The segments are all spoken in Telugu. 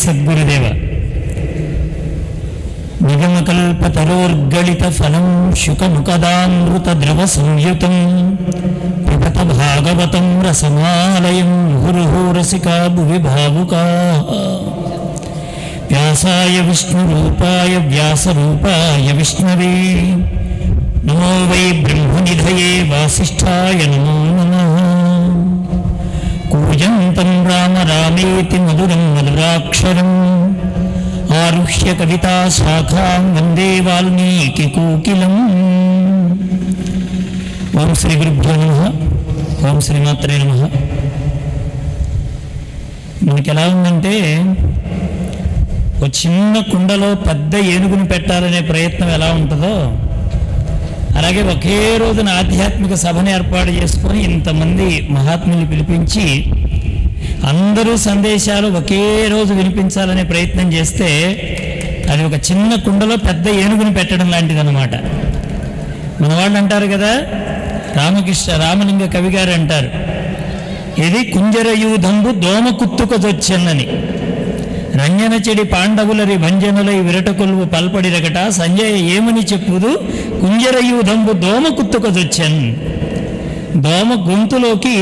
సద్గురుదేవ. నిగమకల్పతరోర్గళిత ఫలం శుకముఖదామృత ద్రవ సంయుతం పిబత భాగవతం రసమాలయం ముహుర్ముహు రసికా భువి భావుకాః. వ్యాసాయ విష్ణురూపాయ వ్యాసరూపాయ విష్ణవే నమో వై బ్రహ్మనిధయే వాసిష్ఠాయ నమో నమః. కూజంతం రామ రామేతి మధురం మధురాక్షరం ఆరుహ్య కవితా శాఖాం వందే వాల్మీకి కోకిలం. ఓం శ్రీ గురుభ్యో నమః. ఓం శ్రీమాత్రే నమః. మనకి ఎలా ఉందంటే, ఒక చిన్న కుండలో పెద్ద ఏనుగుని పెట్టాలనే ప్రయత్నం ఎలా ఉంటుందో, అలాగే ఒకే రోజున ఆధ్యాత్మిక సభను ఏర్పాటు చేసుకొని ఇంతమంది మహాత్ముల్ని పిలిపించి అందరూ సందేశాలు ఒకే రోజు వినిపించాలనే ప్రయత్నం చేస్తే అది ఒక చిన్న కుండలో పెద్ద ఏనుగుని పెట్టడం లాంటిదన్నమాట. మన వాళ్ళు అంటారు కదా, రామలింగ కవి గారు అంటారు, ఇది కుంజరయూధంబు దోమ కుత్తుకొచ్చన్నని రంజన చెడి పాండవులరి భంజనులై విరటకొల్వు పల్పడిరగట సంజయ ఏమని చెప్పుదు కుంజరయూధంబు దోమ కుత్తుకొచ్చన్. దోమ గొంతులోకి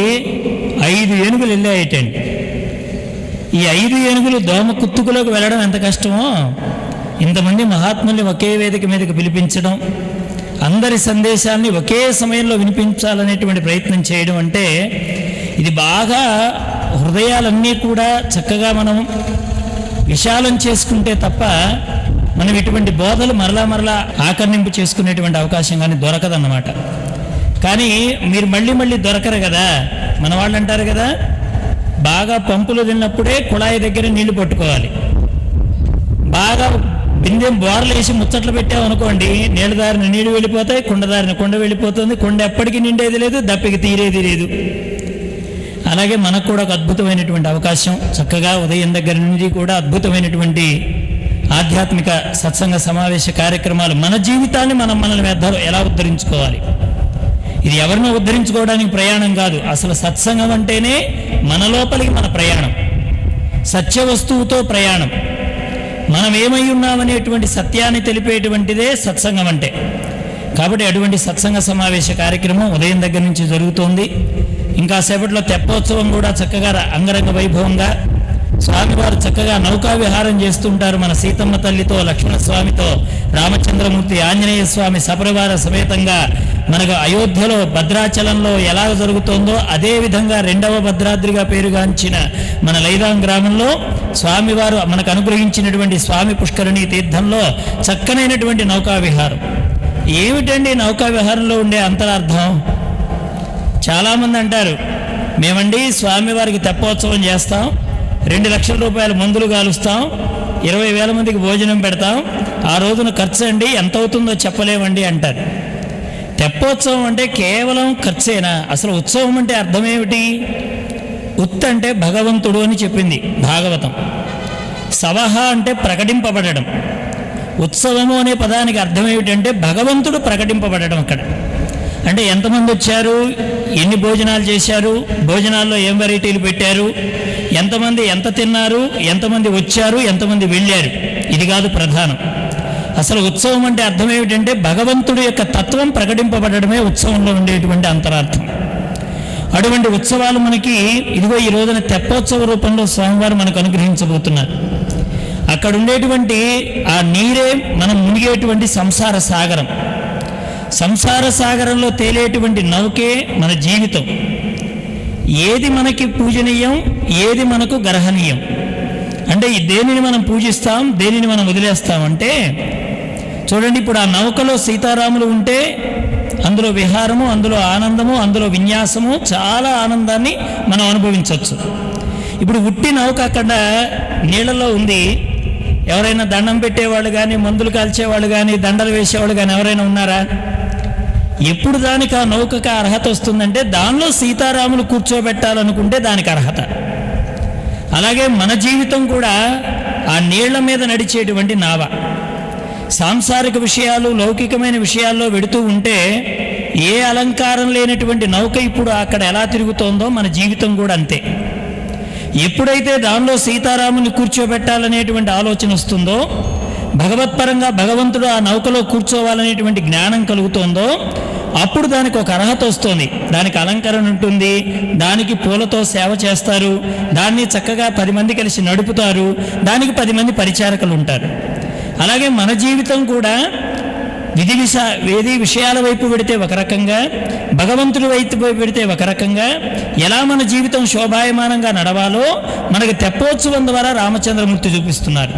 5 ఏనుగులు వెళ్ళాయటండి. ఈ 5 ఏనుగులు దోమ కుత్తుకులోకి వెళ్ళడం ఎంత కష్టమో, ఇంతమంది మహాత్ముల్ని ఒకే వేదిక మీదకి పిలిపించడం, అందరి సందేశాన్ని ఒకే సమయంలో వినిపించాలనేటువంటి ప్రయత్నం చేయడం అంటే, ఇది బాగా హృదయాలన్నీ కూడా చక్కగా మనం విశాలం చేసుకుంటే తప్ప మనం ఇటువంటి బోధలు మరలా ఆకర్ణింపు చేసుకునేటువంటి అవకాశం కానీ దొరకదన్నమాట. కానీ మీరు మళ్ళీ దొరకరు కదా. మన వాళ్ళు అంటారు కదా, బాగా పంపులు తిన్నప్పుడే కుళాయి దగ్గర నీళ్లు పట్టుకోవాలి. బాగా బిందెం బోర్లు వేసి ముచ్చట్లు పెట్టామనుకోండి, నీళ్ళ దారిని నీళ్లు వెళ్ళిపోతాయి, కుండ దారిని కుండ వెళ్ళిపోతుంది, కుండ ఎప్పటికీ నిండేది లేదు, దప్పికి తీరేది లేదు. అలాగే మనకు కూడా ఒక అద్భుతమైనటువంటి అవకాశం, చక్కగా ఉదయం దగ్గర నుంచి కూడా అద్భుతమైనటువంటి ఆధ్యాత్మిక సత్సంగ సమావేశ కార్యక్రమాలు. మన జీవితాన్ని మనల్ని ఎలా ఉద్ధరించుకోవాలి, ఇది ఎవరినో ఉద్ధరించుకోవడానికి ప్రయాణం కాదు. అసలు సత్సంగం అంటేనే మన లోపలికి మన ప్రయాణం, సత్య వస్తువుతో ప్రయాణం. మనం ఏమై ఉన్నామనేటువంటి సత్యాన్ని తెలిపేటువంటిదే సత్సంగం అంటే. కాబట్టి అటువంటి సత్సంగ సమావేశ కార్యక్రమం ఉదయం దగ్గర నుంచి జరుగుతోంది. ఇంకా సేపట్లో తెప్పోత్సవం కూడా చక్కగా అంగరంగ వైభవంగా స్వామివారు చక్కగా నౌకా విహారం చేస్తుంటారు. మన సీతమ్మ తల్లితో, లక్ష్మణ స్వామితో, రామచంద్రమూర్తి, ఆంజనేయ స్వామి సపరివార సమేతంగా మనకు అయోధ్యలో భద్రాచలంలో ఎలా జరుగుతోందో అదేవిధంగా 2వ భద్రాద్రిగా పేరుగాంచిన మన లైదాం గ్రామంలో స్వామివారు మనకు అనుగ్రహించినటువంటి స్వామి పుష్కరిణీ తీర్థంలో చక్కనైనటువంటి నౌకా విహారం. ఏమిటండి నౌకా విహారంలో ఉండే అంతరార్థం? చాలామంది అంటారు, మేమండి స్వామివారికి తెప్పోత్సవం చేస్తాం, 2 లక్షల రూపాయల మందులు కాలుస్తాం, 20,000 మందికి భోజనం పెడతాం, ఆ రోజున ఖర్చు అండి ఎంత అవుతుందో చెప్పలేమండి అంటారు. తెప్పోత్సవం అంటే కేవలం ఖర్చేనా? అసలు ఉత్సవం అంటే అర్థం ఏమిటి? ఉత్ అంటే భగవంతుడు అని చెప్పింది భాగవతం. సవహ అంటే ప్రకటింపబడడం. ఉత్సవము అనే పదానికి అర్థం ఏమిటంటే భగవంతుడు ప్రకటింపబడడం. అక్కడ అంటే ఎంతమంది వచ్చారు, ఎన్ని భోజనాలు చేశారు, భోజనాల్లో ఏం వెరైటీలు పెట్టారు, ఎంతమంది ఎంత తిన్నారు, ఎంతమంది వచ్చారు, ఎంతమంది వెళ్ళారు, ఇది కాదు ప్రధానం. అసలు ఉత్సవం అంటే అర్థం ఏమిటంటే భగవంతుడి యొక్క తత్వం ప్రకటింపబడమే ఉత్సవంలో ఉండేటువంటి అంతరార్థం. అటువంటి ఉత్సవాలు మనకి ఇదిగో ఈ రోజున తెప్పోత్సవ రూపంలో స్వామివారు మనకు అనుగ్రహించబోతున్నారు. అక్కడ ఉండేటువంటి ఆ నీరే మనం మునిగేటువంటి సంసార సాగరం. సంసార సాగరంలో తేలేటువంటి నౌకే మన జీవితం. ఏది మనకి పూజనీయం, ఏది మనకు గర్హనీయం అంటే దేనిని మనం పూజిస్తాం, దేనిని మనం వదిలేస్తామంటే, చూడండి, ఇప్పుడు ఆ నౌకలో సీతారాములు ఉంటే అందులో విహారము, అందులో ఆనందము, అందులో విన్యాసము, చాలా ఆనందాన్ని మనం అనుభవించవచ్చు. ఇప్పుడు ఉట్టి నౌక అక్కడ నీళ్ళలో ఉంది, ఎవరైనా దండం పెట్టేవాళ్ళు కానీ, మందులు కాల్చేవాళ్ళు కానీ, దండలు వేసేవాళ్ళు కానీ ఎవరైనా ఉన్నారా? ఎప్పుడు దానికి ఆ నౌకకు అర్హత వస్తుందంటే దానిలో సీతారాములు కూర్చోబెట్టాలనుకుంటే దానికి అర్హత. అలాగే మన జీవితం కూడా ఆ నీళ్ల మీద నడిచేటువంటి నావ. సాంసారిక విషయాలు, లౌకికమైన విషయాల్లో వెడుతూ ఉంటే ఏ అలంకారం లేనటువంటి నౌక ఇప్పుడు అక్కడ ఎలా తిరుగుతోందో మన జీవితం కూడా అంతే. ఎప్పుడైతే దానిలో సీతారాముని కూర్చోబెట్టాలనేటువంటి ఆలోచన వస్తుందో, భగవత్పరంగా భగవంతుడు ఆ నౌకలో కూర్చోవాలనేటువంటి జ్ఞానం కలుగుతోందో, అప్పుడు దానికి ఒక అర్హత వస్తుంది. దానికి అలంకరణ ఉంటుంది, దానికి పూలతో సేవ చేస్తారు, దాన్ని చక్కగా 10 మంది కలిసి నడుపుతారు, దానికి 10 మంది పరిచారకులు ఉంటారు. అలాగే మన జీవితం కూడా వేది విషయాల వైపు పెడితే ఒక రకంగా, భగవంతుడి వైపు పెడితే ఒక రకంగా, ఎలా మన జీవితం శోభాయమానంగా నడవాలో మనకు తెప్పోత్సవం ద్వారా రామచంద్రమూర్తి చూపిస్తున్నారు.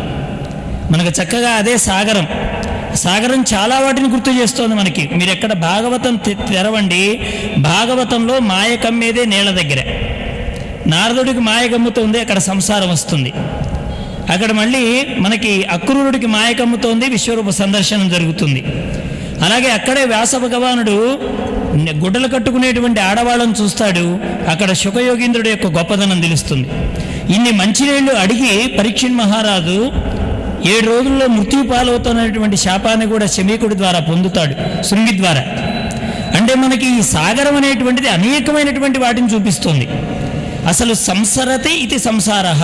మనకు చక్కగా అదే సాగరం. సాగరం చాలా వాటిని గుర్తు చేస్తోంది మనకి. మీరు ఎక్కడ భాగవతం తెరవండి, భాగవతంలో మాయ కమ్మేదే నీళ్ళ దగ్గర. నారదుడికి మాయ కమ్ముతుంది, అక్కడ సంసారం వస్తుంది. అక్కడ మళ్ళీ మనకి అక్రూరుడికి మాయ కమ్ముతోంది, విశ్వరూప సందర్శనం జరుగుతుంది. అలాగే అక్కడే వ్యాస భగవానుడు గుడ్డలు కట్టుకునేటువంటి ఆడవాళ్ళను చూస్తాడు, అక్కడ శుకయోగీంద్రుడి యొక్క గొప్పదనం తెలుస్తుంది. ఇన్ని మంచినీళ్లు అడిగి పరీక్షణ్ మహారాజు 7 రోజుల్లో మృత్యు పాలవుతున్నటువంటి శాపాన్ని కూడా శమీకుడి ద్వారా పొందుతాడు, శృంగి ద్వారా. అంటే మనకి ఈ సాగరం అనేటువంటిది అనేకమైనటువంటి వాటిని చూపిస్తుంది. అసలు సంసరతి ఇది సంసారః,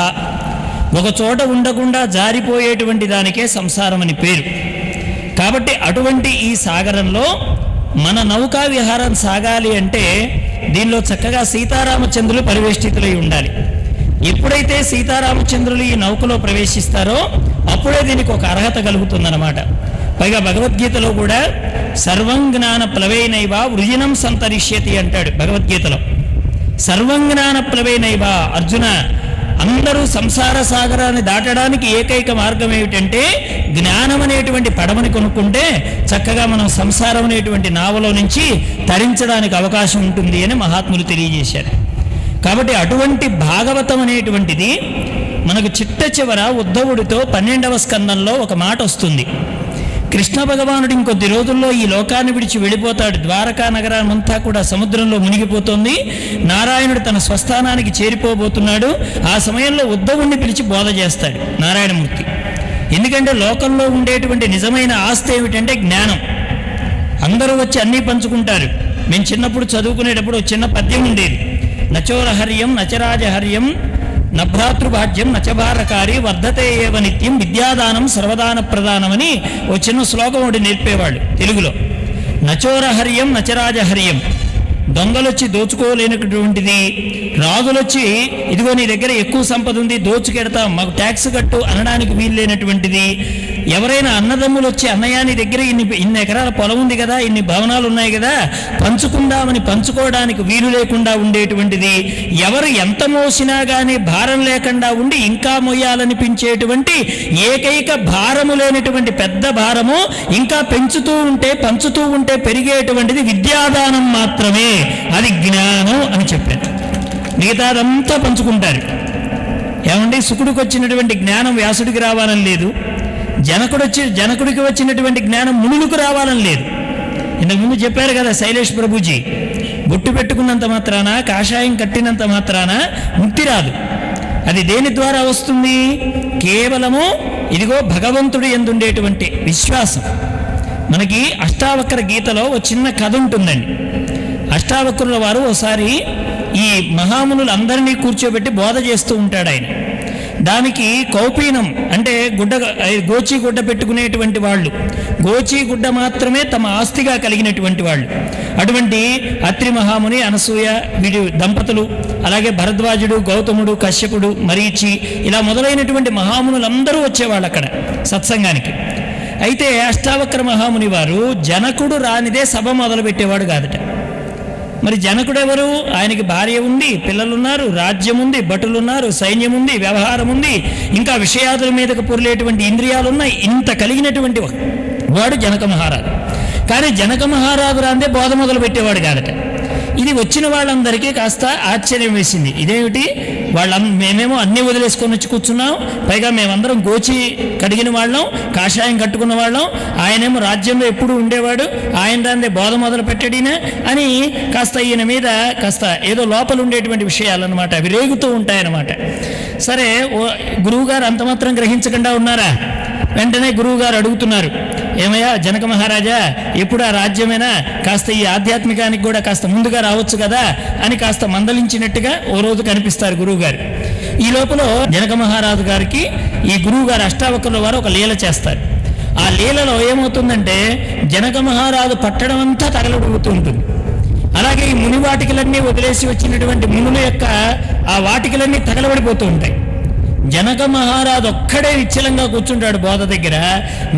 ఒక చోట ఉండకుండా జారిపోయేటువంటి దానికే సంసారం అని పేరు. కాబట్టి అటువంటి ఈ సాగరంలో మన నౌకా విహారం సాగాలి అంటే దీనిలో చక్కగా సీతారామచంద్రులు పరివేష్టితులై ఉండాలి. ఎప్పుడైతే సీతారామచంద్రులు ఈ నౌకలో ప్రవేశిస్తారో అప్పుడే దీనికి ఒక అర్హత కలుగుతుందన్నమాట. పైగా భగవద్గీతలో కూడా సర్వం జ్ఞాన ప్లవేనైవ వృజినం సంతరిష్యతి అంటాడు భగవద్గీతలో. సర్వం జ్ఞాన ప్లవేనైవ, అర్జున, అందరూ సంసార సాగరాన్ని దాటడానికి ఏకైక మార్గం ఏమిటంటే జ్ఞానం అనేటువంటి పడవని కొనుక్కుంటే చక్కగా మనం సంసారం అనేటువంటి నావలో నుంచి తరించడానికి అవకాశం ఉంటుంది అని మహాత్ములు తెలియజేశారు. కాబట్టి అటువంటి భాగవతం అనేటువంటిది మనకు చిట్ట చివర ఉద్ధవుడితో 12వ స్కందంలో ఒక మాట వస్తుంది. కృష్ణ భగవానుడు ఇంకొద్ది రోజుల్లో ఈ లోకాన్ని విడిచి వెళ్ళిపోతాడు. ద్వారకా నగరాన్నంతా కూడా సముద్రంలో మునిగిపోతుంది. నారాయణుడు తన స్వస్థానానికి చేరిపోబోతున్నాడు. ఆ సమయంలో ఉద్ధవుణ్ణి పిలిచి బోధ చేస్తాడు నారాయణమూర్తి. ఎందుకంటే లోకంలో ఉండేటువంటి నిజమైన ఆస్తి ఏమిటంటే జ్ఞానం. అందరూ వచ్చి అన్నీ పంచుకుంటారు. మేము చిన్నప్పుడు చదువుకునేటప్పుడు చిన్న పద్యం ఉండేది, నచోరహర్యం నచరాజహర్యం నభ్రాతృభాజ్యం నచభారకారి వర్ధతే ఏవ నిత్యం విద్యాదానం సర్వదాన ప్రదానమని ఓ చిన్న శ్లోకం ఒకటి నేర్పేవాళ్ళు తెలుగులో. నచోరహర్యం నచరాజహర్యం, దొంగలొచ్చి దోచుకోలేనటువంటిది, రాజులొచ్చి ఇదిగో నీ దగ్గర ఎక్కువ సంపద ఉంది దోచుకెడతాం మాకు ట్యాక్స్ కట్టు అనడానికి వీలు లేనటువంటిది, ఎవరైనా అన్నదమ్ములు వచ్చి అన్నయ్య నీ దగ్గర ఇన్ని ఎకరాల పొలం ఉంది కదా, ఇన్ని భవనాలు ఉన్నాయి కదా, పంచుకుందామని పంచుకోవడానికి వీలు లేకుండా ఉండేటువంటిది, ఎవరు ఎంత మోసినా కానీ భారం లేకుండా ఉండి ఇంకా మొయ్యాలనిపించేటువంటి ఏకైక భారము లేనటువంటి పెద్ద భారము, ఇంకా పెంచుతూ ఉంటే పంచుతూ ఉంటే పెరిగేటువంటిది విద్యాదానం మాత్రమే, అది జ్ఞానం అని చెప్పారు. మిగతాదంతా పంచుకుంటారు. ఏమండి, శుకుడికి వచ్చినటువంటి జ్ఞానం వ్యాసుడికి రావాలని లేదు, జనకుడికి వచ్చినటువంటి జ్ఞానం మునులకు రావాలని లేదు. ఇంతకుముందు చెప్పారు కదా శైలేష్ ప్రభుజీ, బొట్టు పెట్టుకున్నంత మాత్రాన, కాషాయం కట్టినంత మాత్రాన ముక్తి రాదు. అది దేని ద్వారా వస్తుంది? కేవలము ఇదిగో భగవంతుడి యందు ఉండేటువంటి విశ్వాసం. మనకి అష్టావక్ర గీతలో ఒక చిన్న కథ ఉంటుందండి. అష్టావక్రుల వారు ఒకసారి ఈ మహామునులందరినీ కూర్చోబెట్టి బోధ చేస్తూ ఉంటాడు ఆయన. దానికి కౌపీనం అంటే గోచి గుడ్డ పెట్టుకునేటువంటి వాళ్ళు, గోచి గుడ్డ మాత్రమే తమ ఆస్తిగా కలిగినటువంటి వాళ్ళు. అటువంటి అత్రి మహాముని, అనసూయ, వీడి దంపతులు, అలాగే భరద్వాజుడు, గౌతముడు, కశ్యపుడు, మరీచి, ఇలా మొదలైనటువంటి మహామునులందరూ వచ్చేవాళ్ళు అక్కడ సత్సంగానికి. అయితే అష్టావక్ర మహాముని వారు జనకుడు రానిదే సభ మొదలు పెట్టేవాడు కాదట. మరి జనకుడు ఎవరు? ఆయనకి భార్య ఉంది, పిల్లలున్నారు, రాజ్యం ఉంది, భటులున్నారు, సైన్యం ఉంది, వ్యవహారం ఉంది, ఇంకా విషయాదుల మీదకు పొరలేటువంటి ఇంద్రియాలు ఉన్నాయి. ఇంత కలిగినటువంటి వాడు జనక మహారాజు. కానీ జనక మహారాజు రాందే బోధ మొదలు పెట్టేవాడు కాదట. ఇది వచ్చిన వాళ్ళందరికీ కాస్త ఆశ్చర్యం వేసింది. ఇదేమిటి, మేమేమో అన్నీ వదిలేసుకొని వచ్చి కూర్చున్నాం, పైగా మేమందరం గోచి కడిగిన వాళ్ళం, కాషాయం కట్టుకున్న వాళ్ళం, ఆయనేమో రాజ్యంలో ఎప్పుడు ఉండేవాడు, ఆయన దాన్ని బోధ మొదలు పెట్టడినా అని కాస్త ఈయన మీద కాస్త ఏదో లోపల ఉండేటువంటి విషయాలన్నమాట, అవి రేగుతూ ఉంటాయన్నమాట. సరే, గురువుగారు అంత మాత్రం గ్రహించకుండా ఉన్నారా? వెంటనే గురువుగారు అడుగుతున్నారు, ఏమయ్యా జనక మహారాజా, ఎప్పుడు ఆ రాజ్యమైనా కాస్త ఈ ఆధ్యాత్మికానికి కూడా కాస్త ముందుగా రావచ్చు కదా అని కాస్త మందలించినట్టుగా ఓ రోజు కనిపిస్తారు గురువు గారు. ఈ లోపల జనక మహారాజు గారికి ఈ గురువు గారు అష్టావక్రుల వారు ఒక లీల చేస్తారు. ఆ లీలలో ఏమవుతుందంటే జనక మహారాజు పట్టడం అంతా తగలబడుతూ ఉంటుంది. అలాగే ఈ ముని వాటికలన్నీ వదిలేసి వచ్చినటువంటి మునుల యొక్క ఆ వాటికలన్నీ తగలబడిపోతూ ఉంటాయి. జనక మహారాజు ఒక్కడే నిశ్చలంగా కూర్చుంటాడు బోధ దగ్గర.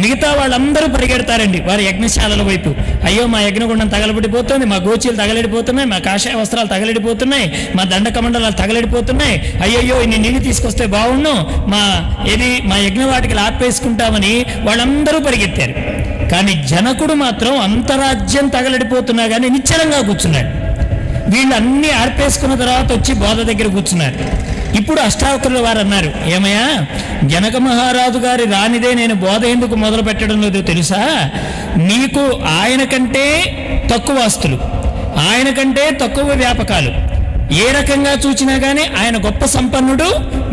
మిగతా వాళ్ళందరూ పరిగెడతారండి వారి యజ్ఞశాలల వైపు. అయ్యో మా యజ్ఞగుండం తగలబడిపోతుంది, మా గోచీలు తగలడిపోతున్నాయి, మా కాషాయ వస్త్రాలు తగలడిపోతున్నాయి, మా దండకమండలాలు తగలడిపోతున్నాయి, అయ్యయ్యో ఇన్ని నీళ్ళు తీసుకొస్తే బాగుండు, మా యజ్ఞ వాటికలు ఆపేసుకుంటామని వాళ్ళందరూ పరిగెత్తారు. కానీ జనకుడు మాత్రం అంతరాజ్యం తగలడిపోతున్నా కానీ నిశ్చలంగా కూర్చున్నాడు. వీళ్ళు అన్నీ ఆర్పేసుకున్న తర్వాత వచ్చి బోధ దగ్గర కూర్చున్నారు. ఇప్పుడు అష్టావక్రుల వారు అన్నారు, ఏమయ్యా జనక మహారాజు గారి రానిదే నేను బోధ ఎందుకు మొదలు పెట్టడం లేదో తెలుసా? నీకు ఆయన కంటే తక్కువ ఆస్తులు, ఆయన కంటే తక్కువ వ్యాపకాలు, ఏ రకంగా చూచినా కానీ ఆయన గొప్ప సంపన్నుడు,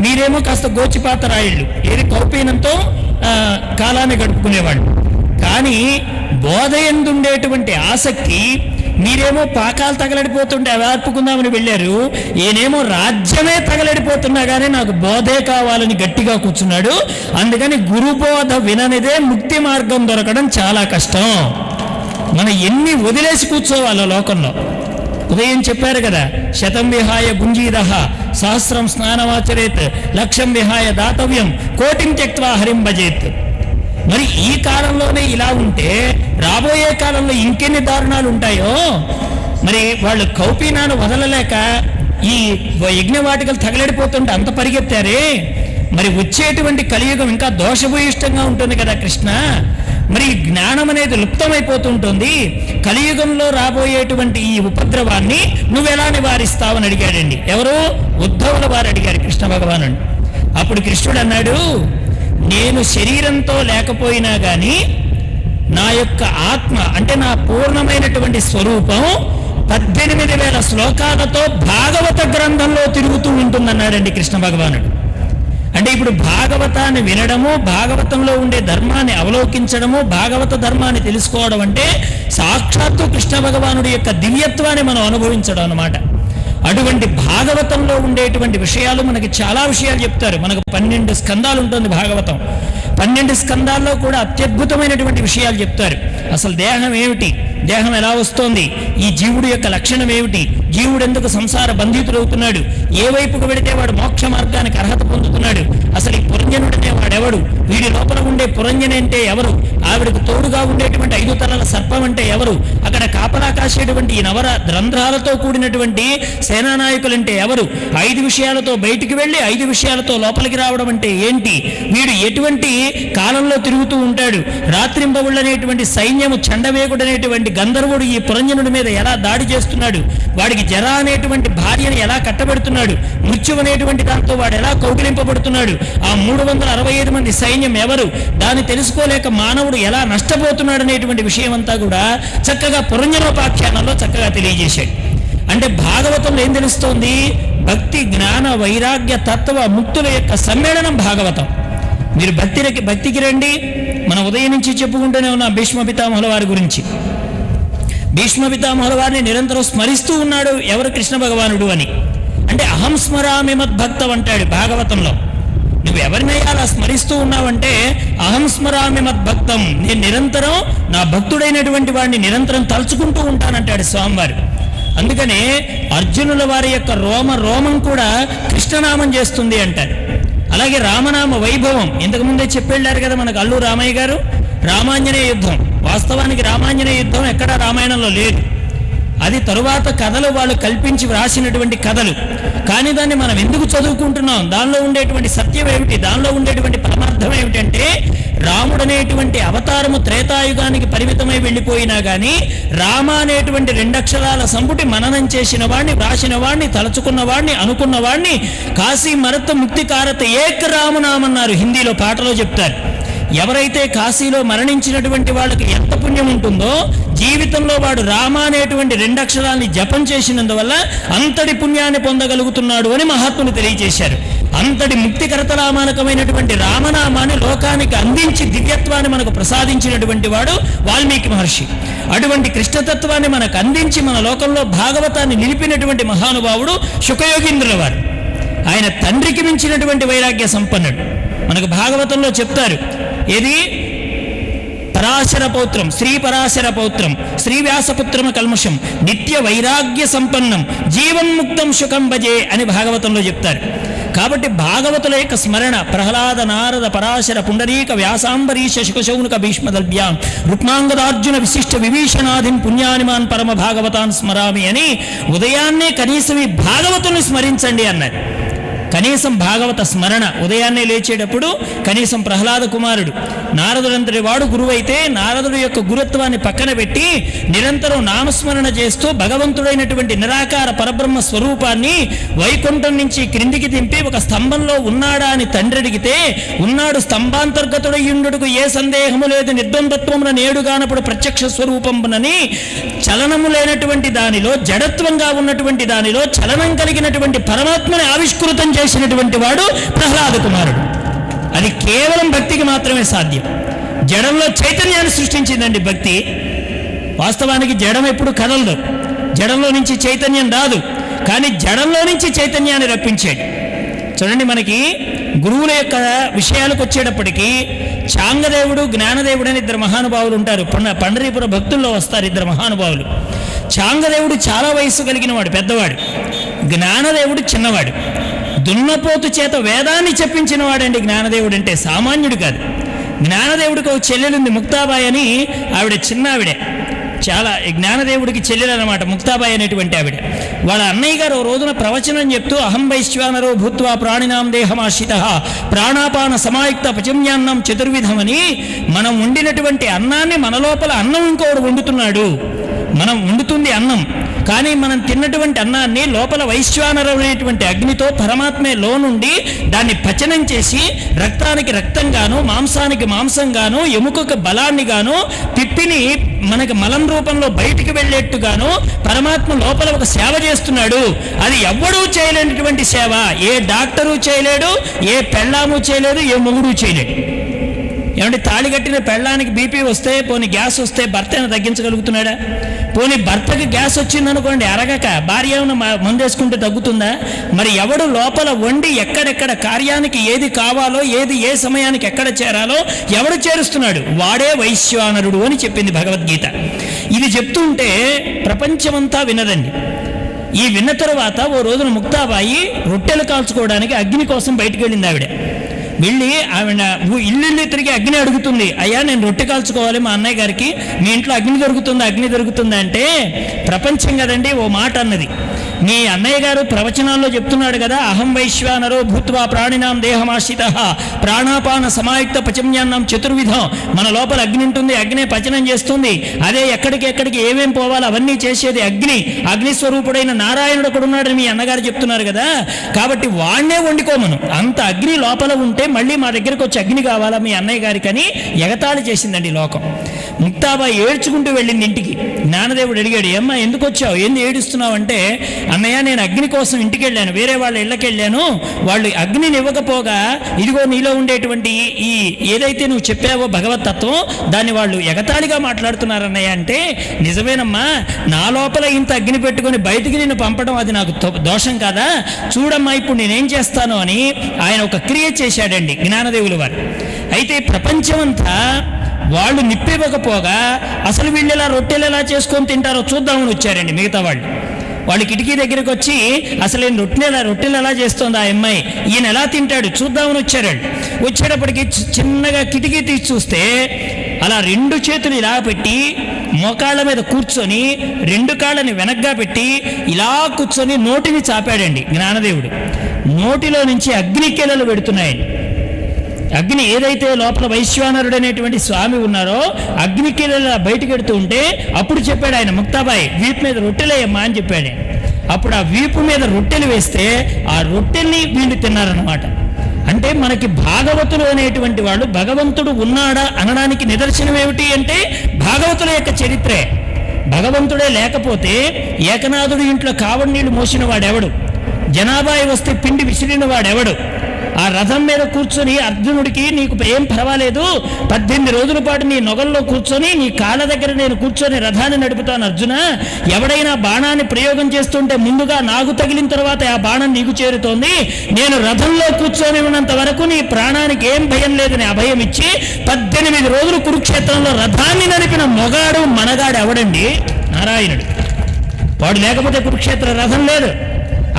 మీరేమో కాస్త గోచిపాత రాయిళ్ళు, ఏది కౌపీనంతో కాలాన్ని గడుపుకునేవాళ్ళు. కానీ బోధ ఎందుండేటువంటి ఆసక్తి, మీరేమో పాకాలు తగలడిపోతుంటే అవి ఆర్పుకుందామని వెళ్ళారు, ఈయనేమో రాజ్యమే తగలడిపోతున్నా కానీ నాకు బోధే కావాలని గట్టిగా కూర్చున్నాడు. అందుకని గురుబోధ విననిదే ముక్తి మార్గం దొరకడం చాలా కష్టం. మనం ఎన్ని వదిలేసి కూర్చోవాలో లోకంలో. ఉదయం చెప్పారు కదా, శతం విహాయ గుంజీదహ సహస్రం స్నానమాచరేత్ లక్షం విహాయ దాతవ్యం కోటిం త్యక్త్వా హరిం భజేత్. మరి ఈ కాలంలోనే ఇలా ఉంటే రాబోయే కాలంలో ఇంకెన్ని దారుణాలు ఉంటాయో. మరి వాళ్ళు కౌపీనాను వదలలేక ఈ యజ్ఞవాటికలు తగలడిపోతుంటే అంత పరిగెత్తారే. మరి వచ్చేటువంటి కలియుగం ఇంకా దోషభూయిష్టంగా ఉంటుంది కదా కృష్ణ. మరి జ్ఞానం అనేది లుప్తమైపోతుంటుంది. కలియుగంలో రాబోయేటువంటి ఈ ఉపద్రవాన్ని నువ్వెలా నివారిస్తావని అడిగాడండి. ఎవరు? ఉద్ధవుల వారు అడిగారు కృష్ణ భగవానుడు. అప్పుడు కృష్ణుడు అన్నాడు, నేను శరీరంతో లేకపోయినా కానీ నా యొక్క ఆత్మ అంటే నా పూర్ణమైనటువంటి స్వరూపం 18,000 శ్లోకాలతో భాగవత గ్రంథంలో తిరుగుతూ ఉంటుందన్నాడండి కృష్ణ భగవానుడు. అంటే ఇప్పుడు భాగవతాన్ని వినడము, భాగవతంలో ఉండే ధర్మాన్ని అవలోకించడము, భాగవత ధర్మాన్ని తెలుసుకోవడం అంటే సాక్షాత్తు కృష్ణ భగవానుడి యొక్క దివ్యత్వాన్ని మనం అనుభవించడం అన్నమాట. అటువంటి భాగవతంలో ఉండేటువంటి విషయాలు మనకి చాలా విషయాలు చెప్తారు. మనకు 12 స్కందాలు ఉంటుంది భాగవతం. 12 స్కందాల్లో కూడా అత్యద్భుతమైనటువంటి విషయాలు చెప్తారు. అసలు దేహం ఏమిటి, దేహం ఎలా వస్తోంది, ఈ జీవుడు యొక్క లక్షణం ఏమిటి, జీవుడు ఎందుకు సంసార బంధితుడవుతున్నాడు, ఏ వైపుకు వెళితే వాడు మోక్ష మార్గానికి అర్హత పొందుతున్నాడు, అసలు ఈ పురంజనుడనే వాడెవడు, వీడి లోపల ఉండే పురంజని అంటే ఎవరు, ఆవిడకు తోడుగా ఉండేటువంటి 5 తలల సర్పం అంటే ఎవరు, అక్కడ కాపలా కాసేటువంటి ఈ రంధ్రాలతో కూడినటువంటి సేనానాయకులంటే ఎవరు, 5 విషయాలతో బయటికి వెళ్ళి 5 విషయాలతో లోపలికి రావడం అంటే ఏంటి, వీడు ఎటువంటి కాలంలో తిరుగుతూ ఉంటాడు, రాత్రింబవుళ్ళనేటువంటి సైన్యము చండవేగుడనేటువంటి గంధర్వుడు ఈ పురంజనుడి మీద ఎలా దాడి చేస్తున్నాడు, వాడికి జర అనేటువంటి భార్యను ఎలా కట్టబెడుతున్నాడు, మృత్యు అనేటువంటి దాంతో వాడు ఎలా కౌగిలింపబడుతున్నాడు, ఆ 365 మంది సైన్యం ఎవరు, దాన్ని తెలుసుకోలేక మానవుడు ఎలా నష్టపోతున్నాడు అనేటువంటి విషయం అంతా కూడా చక్కగా పురంజనోపాఖ్యానంలో చక్కగా తెలియజేశాడు. అంటే భాగవతంలో ఏం తెలుస్తోంది? భక్తి జ్ఞాన వైరాగ్య తత్వ ముక్తుల యొక్క సమ్మేళనం భాగవతం. మీరు భక్తికి రండి. మన ఉదయం నుంచి చెప్పుకుంటూనే ఉన్న భీష్మ పితామహుల వారి గురించి. భీష్మ పితామహుల వారిని నిరంతరం స్మరిస్తూ ఉన్నాడు ఎవరు? కృష్ణ భగవానుడు అని. అంటే అహం స్మరామి మద్భక్తం అంటాడు భాగవతంలో. నువ్వు ఎవరినైనా అలా స్మరిస్తూ ఉన్నావంటే అహం స్మరామి మద్భక్తం, నేను నిరంతరం నా భక్తుడైనటువంటి వాడిని నిరంతరం తలుచుకుంటూ ఉంటానంటాడు స్వామివారు. అందుకనే అర్జునుల వారి యొక్క రోమం కూడా కృష్ణనామం చేస్తుంది అంటారు. అలాగే రామనామ వైభవం ఇంతకుముందే చెప్పెళ్ళారు కదా మనకు అల్లు రామయ్య గారు. రామాంజనేయ యుద్ధం, వాస్తవానికి రామాంజనేయ యుద్ధం ఎక్కడా రామాయణంలో లేదు. అది తరువాత కథలు వాళ్ళు కల్పించి వ్రాసినటువంటి కథలు. కానీ దాన్ని మనం ఎందుకు చదువుకుంటున్నాం? దానిలో ఉండేటువంటి సత్యం ఏమిటి, దానిలో ఉండేటువంటి పరమార్థం ఏమిటంటే రాముడనేటువంటి అవతారము త్రేతాయుగానికి పరిమితమై వెళ్ళిపోయినా కానీ రామ అనేటువంటి 2 అక్షరాల సంపుటి మననం చేసిన వాడిని, వ్రాసిన వాడిని, తలుచుకున్న వాడిని, అనుకున్న వాడిని కాశీ మరత ముక్తికారత ఏక్ రామనామన్నారు హిందీలో పాటలో చెప్తారు. ఎవరైతే కాశీలో మరణించినటువంటి వాళ్ళకి ఎంత పుణ్యం పుణ్యం ఉంటుందో, జీవితంలో వాడు రామ అనేటువంటి 2 అక్షరాల్ని జపం చేసినందువల్ల అంతటి పుణ్యాన్ని పొందగలుగుతున్నాడు అని మహాత్ములు తెలియజేశారు. అంతటి ముక్తికరతరామానకమైనటువంటి రామనామాన్ని లోకానికి అందించి దివ్యత్వాన్ని మనకు ప్రసాదించినటువంటి వాడు వాల్మీకి మహర్షి. అటువంటి కృష్ణతత్వాన్ని మనకు అందించి మన లోకంలో భాగవతాన్ని నిలిపినటువంటి మహానుభావుడు శుకయోగీంద్రుల వారు. ఆయన తండ్రికి మించినటువంటి వైరాగ్య సంపన్నుడు. మనకు భాగవతంలో చెప్తారు, ఏది పరాశర పౌత్రం, శ్రీ పరాశర పౌత్రం, శ్రీవ్యాసపుత్రమ కల్మషం, నిత్య వైరాగ్య సంపన్నం, జీవం ముక్తం శుకం భజే అని భాగవతంలో చెప్తారు. కాబట్టి భాగవతుల యొక్క స్మరణ ప్రహ్లాద, నారద, పరాశర, పుండరీక, వ్యాసాంబరీష, శుకశౌనక, భీష్మదల్భ్యాం, రుక్మాంగదార్జున, విశిష్ట విభీషణాదిన్ పుణ్యానిమాన్ పరమ భాగవతాన్ స్మరామి అని ఉదయాన్నే కనీసం ఈ భాగవతుల్ని స్మరించండి అన్నారు. కనీసం భాగవత స్మరణ ఉదయాన్నే లేచేటప్పుడు కనీసం ప్రహ్లాద కుమారుడు నారదుడంతటి వాడు గురువైతే నారదుడు యొక్క గురుత్వాన్ని పక్కన పెట్టి నిరంతరం నామస్మరణ చేస్తూ భగవంతుడైనటువంటి నిరాకార పరబ్రహ్మ స్వరూపాన్ని వైకుంఠం నుంచి క్రిందికి దింపి ఒక స్తంభంలో ఉన్నాడా అని తండ్రి అడిగితే, ఉన్నాడు స్తంభాంతర్గతుడయ్యుండుటకు ఏ సందేహము లేదు, నిర్ద్వంద్వత్వమున నేడుగానప్పుడు ప్రత్యక్ష స్వరూపమునని చలనము లేనటువంటి దానిలో, జడత్వంగా ఉన్నటువంటి దానిలో చలనం కలిగినటువంటి పరమాత్మని ఆవిష్కృతం చేసినటువంటి వాడు ప్రహ్లాద కుమారుడు. అది కేవలం భక్తికి మాత్రమే సాధ్యం. జడంలో చైతన్యాన్ని సృష్టించిందండి భక్తి. వాస్తవానికి జడం ఎప్పుడు కదలదు, జడంలో నుంచి చైతన్యం రాదు, కానీ జడంలో నుంచి చైతన్యాన్ని రప్పించాడు. చూడండి, మనకి గురువుల యొక్క విషయాలకు వచ్చేటప్పటికీ చాంగదేవుడు, జ్ఞానదేవుడు అని 2 మహానుభావులు ఉంటారు. పండరీపుర భక్తుల్లో వస్తారు 2 మహానుభావులు. చాంగదేవుడు చాలా వయస్సు కలిగిన వాడు, పెద్దవాడు. జ్ఞానదేవుడు చిన్నవాడు. దున్నపోతు చేత వేదాన్ని చెప్పించిన వాడండి జ్ఞానదేవుడు అంటే, సామాన్యుడు కాదు. జ్ఞానదేవుడికి ఒక చెల్లెలుంది, ముక్తాబాయి అని. ఆవిడ చిన్న ఆవిడే, చాలా జ్ఞానదేవుడికి చెల్లెలు అనమాట ముక్తాబాయి అనేటువంటి ఆవిడ. వాళ్ళ అన్నయ్య గారు ఓ రోజున ప్రవచనం చెప్తూ, అహం వైశ్వానరో భూత్వా ప్రాణినాం దేహమాశ్రిత ప్రాణాపాన సమాయుక్త పచమ్యాన్నం చతుర్విధమని, మనం వండినటువంటి అన్నాన్ని మన లోపల అన్నం ఇంకోడు వండుతున్నాడు. మనం వండుతుంది అన్నం, కానీ మనం తిన్నటువంటి అన్నాన్ని లోపల వైశ్వానరమైనటువంటి అగ్నితో పరమాత్మే లోనుండి దాన్ని పచనం చేసి రక్తానికి రక్తంగాను, మాంసానికి మాంసంగాను, ఎముకకు బలాన్ని గాను, పిప్పిని మనకి మలం రూపంలో బయటికి వెళ్ళేట్టుగాను పరమాత్మ లోపల ఒక సేవ చేస్తున్నాడు. అది ఎవ్వడూ చేయలేనటువంటి సేవ. ఏ డాక్టరు చేయలేడు, ఏ పెళ్ళాము చేయలేదు, ఏ మొగుడు చేయలేడు. ఏమంటే తాళి కట్టిన పెళ్ళానికి బీపీ వస్తే, పోనీ గ్యాస్ వస్తే భర్త ఏమైనా తగ్గించగలుగుతున్నాడా? పోనీ భర్తకి గ్యాస్ వచ్చిందనుకోండి, అరగక భార్య ఏమైనా మందేసుకుంటే తగ్గుతుందా? మరి ఎవడు లోపల వండి ఎక్కడెక్కడ కార్యానికి ఏది కావాలో, ఏది ఏ సమయానికి ఎక్కడ చేరాలో ఎవడు చేరుస్తున్నాడు, వాడే వైశ్వానరుడు అని చెప్పింది భగవద్గీత. ఇది చెప్తుంటే ప్రపంచమంతా వినదండి. ఈ విన్న తరువాత ఓ రోజున ముక్తాబాయి రొట్టెలు కాల్చుకోవడానికి అగ్ని కోసం బయటికి వెళ్ళింది. ఆవిడ వెళ్ళి ఆవిడ ఇల్లు తిరిగి అగ్ని అడుగుతుంది, అయ్యా నేను రొట్టె కాల్చుకోవాలి మా అన్నయ్య గారికి, మీ ఇంట్లో అగ్ని దొరుకుతుందా అంటే, ప్రపంచం కదండి ఓ మాట అన్నది. మీ అన్నయ్య గారు ప్రవచనాల్లో చెప్తున్నాడు కదా, అహం వైశ్వానరో భూత్వా ప్రాణినాం దేహమాశ్రిత ప్రాణాపాన సమాయుక్త పచమ్యాన్నం చతుర్విధం. మన లోపల అగ్ని ఉంటుంది, అగ్ని పచనం చేస్తుంది. అదే ఎక్కడికి ఏమేం పోవాలో అవన్నీ చేసేది అగ్ని. అగ్నిస్వరూపుడైన నారాయణుడు ఒకడున్నాడని మీ అన్నగారు చెప్తున్నారు కదా, కాబట్టి వాణ్ణే వండుకోమను. అంత అగ్ని లోపల ఉంటే మళ్ళీ మా దగ్గరకు వచ్చి అగ్ని కావాలా మీ అన్నయ్య గారికి అని ఎగతాళి చేసిందండి లోకం. ముక్తాబాయి ఏడ్చుకుంటూ వెళ్ళింది ఇంటికి. జ్ఞానదేవుడు అడిగాడు, ఏమ్మా ఎందుకు వచ్చావు, ఏంది ఏడుస్తున్నావు అంటే, అన్నయ్య నేను అగ్ని కోసం ఇంటికి వెళ్ళాను, వేరే వాళ్ళ ఇళ్ళకి వెళ్ళాను, వాళ్ళు అగ్నిని ఇవ్వకపోగా ఇదిగో నీలో ఉండేటువంటి ఈ ఏదైతే నువ్వు చెప్పావో భగవతత్వం దాన్ని వాళ్ళు ఎగతాళిగా మాట్లాడుతున్నారు అన్నయ్య అంటే, నిజమేనమ్మా, నా లోపల ఇంత అగ్ని పెట్టుకొని బయటికి నిన్ను పంపడం అది నాకు దోషం కాదా, చూడమ్మా ఇప్పుడు నేనేం చేస్తాను అని ఆయన ఒక క్రియ చేశాడండి జ్ఞానదేవుల వారు. అయితే ప్రపంచమంతా వాళ్ళు నిప్పివ్వకపోగా అసలు వీళ్ళు ఎలా రొట్టెలు ఎలా చేసుకొని తింటారో చూద్దామని వచ్చారండి మిగతా వాళ్ళు కిటికీ దగ్గరికి వచ్చి, అసలు నేను రొట్టెలు ఎలా చేస్తుంది ఆ అమ్మాయి, ఈయన ఎలా తింటాడు చూద్దామని వచ్చారండి. వచ్చేటప్పటికి చిన్నగా కిటికీ తీసి చూస్తే అలా 2 చేతులు ఇలా పెట్టి మోకాళ్ళ మీద కూర్చొని 2 కాళ్ళని వెనక్గా పెట్టి ఇలా కూర్చొని నోటిని చాపాడండి జ్ఞానదేవుడు. నోటిలో నుంచి అగ్నికెలలు పెడుతున్నాయండి. అగ్ని ఏదైతే లోపల వైశ్వానరుడు అనేటువంటి స్వామి ఉన్నారో అగ్నికెలలు బయటకు ఎడుతూ ఉంటే అప్పుడు చెప్పాడు ఆయన, ముక్తాబాయి వీపు మీద రొట్టెలేయమ్మా అని చెప్పాడు. అప్పుడు ఆ వీపు మీద రొట్టెలు వేస్తే ఆ రొట్టెల్ని వీళ్ళు తిన్నారనమాట. అంటే ఎందుకంటే మనకి భాగవతులు అనేటువంటి వాళ్ళు భగవంతుడు ఉన్నాడా అనడానికి నిదర్శనం ఏమిటి అంటే భాగవతుల యొక్క చరిత్రే. భగవంతుడే లేకపోతే ఏకనాథుడు ఇంట్లో కావడి నీళ్లు మోసిన వాడెవడు, జనాభా వస్తే పిండి విసిరిన వాడెవడు, ఆ రథం మీద కూర్చొని అర్జునుడికి నీకు ఏం పర్వాలేదు 18 రోజుల పాటు నీ నొగల్లో కూర్చొని నీ కాళ్ళ దగ్గర నేను కూర్చొని రథాన్ని నడుపుతాను అర్జున, ఎవడైనా బాణాన్ని ప్రయోగం చేస్తుంటే ముందుగా నాకు తగిలిన తర్వాత ఆ బాణం నీకు చేరుతోంది, నేను రథంలో కూర్చొని ఉన్నంత వరకు నీ ప్రాణానికి ఏం భయం లేదని అభయం ఇచ్చి 18 రోజులు కురుక్షేత్రంలో రథాన్ని నడిపిన మొగాడు మనగాడు ఎవడండి? నారాయణుడు. వాడు లేకపోతే కురుక్షేత్ర రథం లేదు,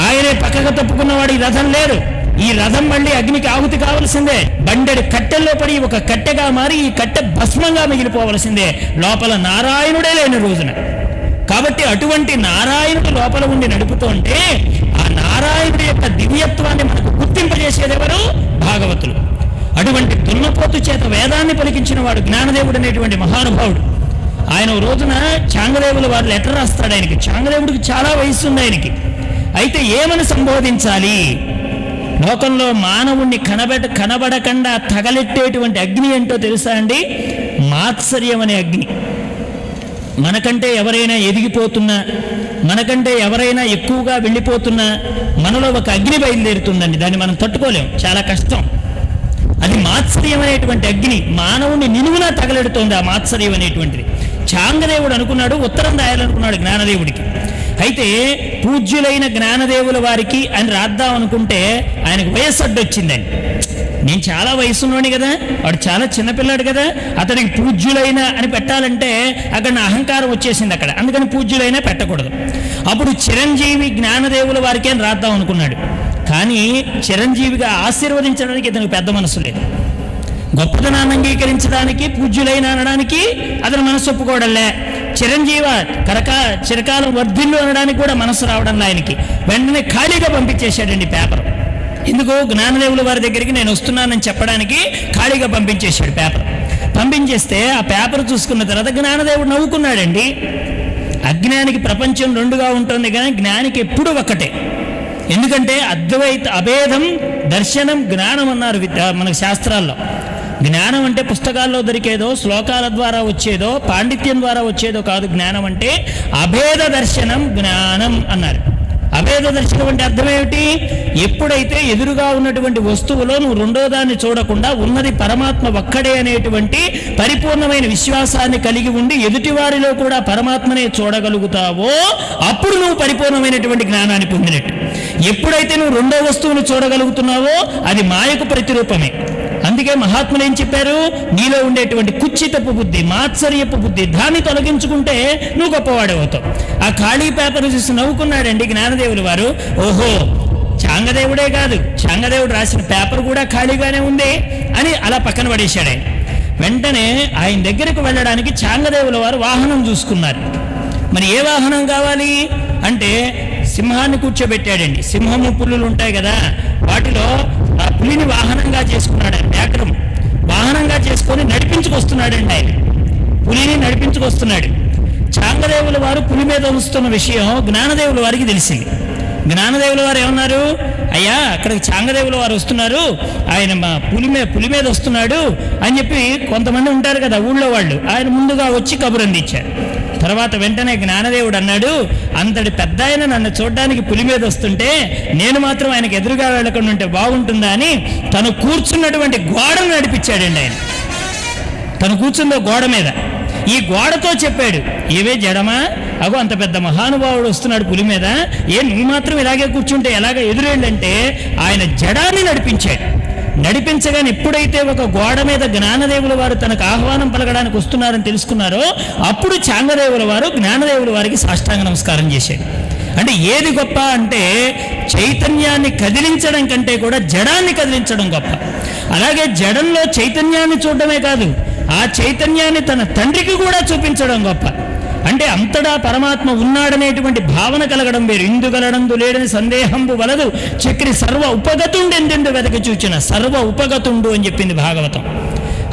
ఆయనే పక్కగా తప్పుకున్నవాడు ఈ రథం లేదు. ఈ రథం మళ్ళీ అగ్నికి ఆహుతి కావలసిందే, బండెడు కట్టెల్లో పడి ఒక కట్టెగా మారి ఈ కట్టె భస్మంగా మిగిలిపోవలసిందే, లోపల నారాయణుడే లేని రోజున. కాబట్టి అటువంటి నారాయణుడు లోపల ఉండి నడుపుతుంటే ఆ నారాయణుడి యొక్క దివ్యత్వాన్ని మనకు గుర్తింపజేసేది ఎవరు? భాగవతులు. అటువంటి దున్నపోతు చేత వేదాన్ని పలికించిన వాడు జ్ఞానదేవుడు అనేటువంటి మహానుభావుడు. ఆయన రోజున చాంగదేవుల వారు లెటర్ రాస్తాడు ఆయనకి. చాంగదేవుడికి చాలా వయస్సు ఉంది ఆయనకి. అయితే ఏమని సంబోధించాలి? లోకంలో మానవుణ్ణి కనబడకుండా తగలెట్టేటువంటి అగ్ని ఏంటో తెలుసా అండి? మాత్సర్యం అనే అగ్ని. మనకంటే ఎవరైనా ఎదిగిపోతున్నా, మనకంటే ఎవరైనా ఎక్కువగా వెళ్ళిపోతున్నా మనలో ఒక అగ్ని బయలుదేరుతుందండి. దాన్ని మనం తట్టుకోలేం, చాలా కష్టం. అది మాత్సర్యం అనేటువంటి అగ్ని మానవుని నిలువునా తగలెడుతోంది. ఆ మాత్సర్యం అనేటువంటిది చాంగదేవుడు అనుకున్నాడు, ఉత్తరం రాయాలనుకున్నాడు జ్ఞానదేవుడికి. అయితే పూజ్యులైన జ్ఞానదేవుల వారికి అని రాద్దాం అనుకుంటే ఆయనకు వయస్సు అడ్డొచ్చిందండి. నేను చాలా వయసులోని కదా, వాడు చాలా చిన్నపిల్లాడు కదా, అతనికి పూజ్యులైన అని పెట్టాలంటే అక్కడ నా అహంకారం వచ్చేసింది అక్కడ, అందుకని పూజ్యులైనా పెట్టకూడదు. అప్పుడు చిరంజీవి జ్ఞానదేవుల వారికి అని రాద్దాం అనుకున్నాడు. కానీ చిరంజీవిగా ఆశీర్వదించడానికి ఇతనికి పెద్ద మనసు లేదు. గొప్పతనాన్ని అంగీకరించడానికి, పూజ్యులైన అనడానికి అతను మనసు ఒప్పుకోవడంలే. చిరంజీవ చిరకాలం వర్ధిల్లు అనడానికి కూడా మనసు రావడంలే ఆయనకి. వెంటనే ఖాళీగా పంపించేశాడండి పేపర్. ఎందుకు? జ్ఞానదేవుల వారి దగ్గరికి నేను వస్తున్నానని చెప్పడానికి ఖాళీగా పంపించేశాడు పేపర్. పంపించేస్తే ఆ పేపర్ చూసుకున్న తర్వాత జ్ఞానదేవుడు నవ్వుకున్నాడండి. అజ్ఞానికి ప్రపంచం రెండుగా ఉంటుంది కానీ జ్ఞానికి ఎప్పుడూ ఒక్కటే. ఎందుకంటే అద్వైత అభేదం దర్శనం జ్ఞానం అన్నారు మన శాస్త్రాల్లో. జ్ఞానం అంటే పుస్తకాల్లో దొరికేదో, శ్లోకాల ద్వారా వచ్చేదో, పాండిత్యం ద్వారా వచ్చేదో కాదు. జ్ఞానం అంటే అభేద దర్శనం జ్ఞానం అన్నారు. అభేద దర్శనం అంటే అర్థం ఏమిటి? ఎప్పుడైతే ఎదురుగా ఉన్నటువంటి వస్తువులో నువ్వు రెండో దాన్ని చూడకుండా ఉన్నది పరమాత్మ ఒక్కడే అనేటువంటి పరిపూర్ణమైన విశ్వాసాన్ని కలిగి ఉండి ఎదుటివారిలో కూడా పరమాత్మనే చూడగలుగుతావో అప్పుడు నువ్వు పరిపూర్ణమైనటువంటి జ్ఞానాన్ని పొందినట్టు. ఎప్పుడైతే నువ్వు రెండో వస్తువును చూడగలుగుతున్నావో అది మాయకు ప్రతిరూపమే. అందుకే మహాత్ములు ఏం చెప్పారు? నీలో ఉండేటువంటి కుచ్చితపు బుద్ధి, మాత్సర్యపు బుద్ధి, దాన్ని తొలగించుకుంటే నువ్వు గొప్పవాడవుతావు. ఆ ఖాళీ పేపర్ చూసి నవ్వుకున్నాడండి జ్ఞానదేవులు వారు. ఓహో, చాంగదేవుడే కాదు, చాంగదేవుడు రాసిన పేపర్ కూడా ఖాళీగానే ఉంది అని అలా పక్కన పడేశాడు ఆయన. వెంటనే ఆయన దగ్గరకు వెళ్ళడానికి చాంగదేవుల వారు వాహనం చూసుకున్నారు. మరి ఏ వాహనం కావాలి అంటే సింహాన్ని కూర్చోబెట్టాడండి. సింహము పులులు ఉంటాయి కదా, వాటిలో ఆ పులిని వాహనంగా చేసుకున్నాడు ఆయన. వ్యాఘ్రం వాహనంగా చేసుకొని నడిపించుకొస్తున్నాడండి ఆయన. పులిని నడిపించుకొస్తున్నాడు. చాంగదేవుల వారు పులి మీద వస్తున్న విషయం జ్ఞానదేవుల వారికి తెలిసింది. జ్ఞానదేవుల వారు ఏమన్నారు? అయ్యా, అక్కడికి చాంగదేవుల వారు వస్తున్నారు, ఆయన మా పులి మీద వస్తున్నాడు అని చెప్పి కొంతమంది ఉంటారు కదా ఊళ్ళో వాళ్ళు, ఆయన ముందుగా వచ్చి కబురు అందించారు. తర్వాత వెంటనే జ్ఞానదేవుడు అన్నాడు, అంతటి పెద్ద ఆయన నన్ను చూడడానికి పులి మీద వస్తుంటే నేను మాత్రం ఆయనకు ఎదురుగా వెళ్ళకుండా ఉంటే బాగుంటుందా అని తను కూర్చున్నటువంటి గోడను నడిపించాడండి ఆయన. తను కూర్చున్న గోడ మీద ఈ గోడతో చెప్పాడు, ఏవే జడమా, అగో అంత పెద్ద మహానుభావుడు వస్తున్నాడు పులి మీద, నువ్వు మాత్రం ఇలాగే కూర్చుంటే ఎలాగ ఎదురేళ్ళంటే ఆయన జడాన్ని నడిపించాడు. నడిపించగానే ఎప్పుడైతే ఒక గోడ మీద జ్ఞానదేవుల వారు తనకు ఆహ్వానం పలకడానికి వస్తున్నారని తెలుసుకున్నారో అప్పుడు చాంగదేవుల వారు జ్ఞానదేవుల వారికి సాష్టాంగ నమస్కారం చేశాడు. అంటే ఏది గొప్ప అంటే చైతన్యాన్ని కదిలించడం కంటే కూడా జడాన్ని కదిలించడం గొప్ప. అలాగే జడంలో చైతన్యాన్ని చూడడమే కాదు, ఆ చైతన్యాన్ని తన తండ్రికి కూడా చూపించడం గొప్ప. అంటే అంతటా పరమాత్మ ఉన్నాడనేటువంటి భావన కలగడం వేరు. ఇందుగలడందు లేడని సందేహంబు వలదు, చక్రి సర్వ ఉపగతుండెందెందు వెతకి చూచిన సర్వ ఉపగతుండు అని చెప్పింది భాగవతం.